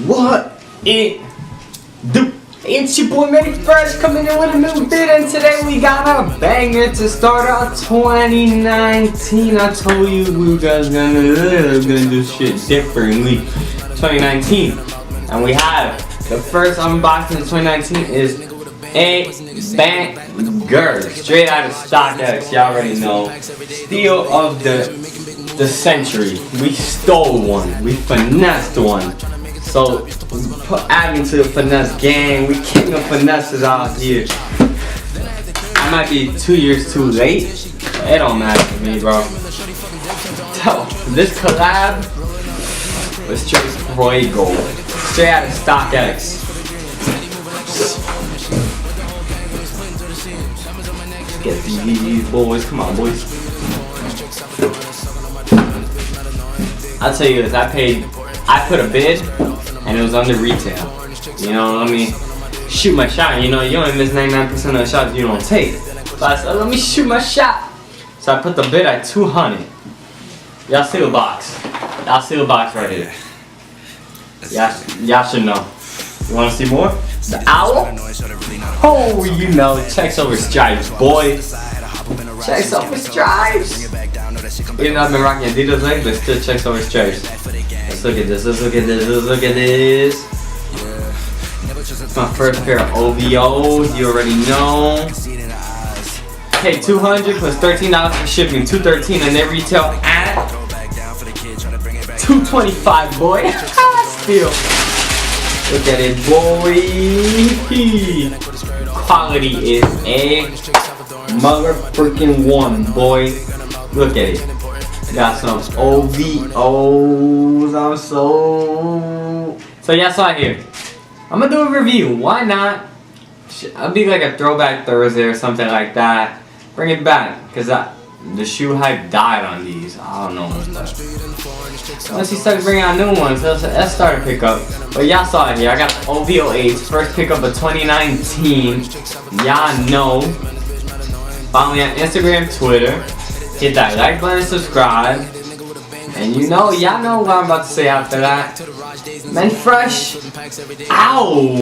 What it do? It's your boy Medic Fresh coming in with a new vid, and today we got a banger to start out 2019. I told you we guys gonna do shit differently. 2019, and we have the first unboxing of 2019 is a banger straight out of StockX. Y'all already know, steal of the century. We stole one. We finessed one. So add me to the finesse gang. We king of finesses out here. I might be 2 years too late. It don't matter to me, bro. So this collab was straight Fuego, straight out of StockX. Get these boys. Come on, boys. I'll tell you this. I put a bid, and it was under retail. You know, let me shoot my shot. You know, you only miss 99% of the shots you don't take. So I said, let me shoot my shot. So I put the bid at 200. Y'all see the box. Y'all see the box right here. Y'all should know. You wanna see more? The owl? Oh, you know, checks over stripes, boy. Checks over stripes. Even though I've been rocking Adidas lately, but still checks over stripes. Let's look at this, let's look at this, let's look at this. It's my first pair of OVOs, you already know. Hey, 200 plus $13 for shipping, $213, and they retail at $225, boy. Still. Look at it, boy. Quality is a mother freaking one, boy. Look at it. Got some OVOs. I'm so y'all saw it here. I'm gonna do a review. Why not? I'll be like a throwback Thursday or something like that. Bring it back, cause the shoe hype died on these. I don't know. Unless you start bringing out new ones, let's start a pickup. But y'all saw it here. I got the OVO 8s, first pickup of 2019. Y'all know. Follow me on Instagram, Twitter. Hit that like button, subscribe. And you know, y'all know what I'm about to say after that. Men Fresh. Ow!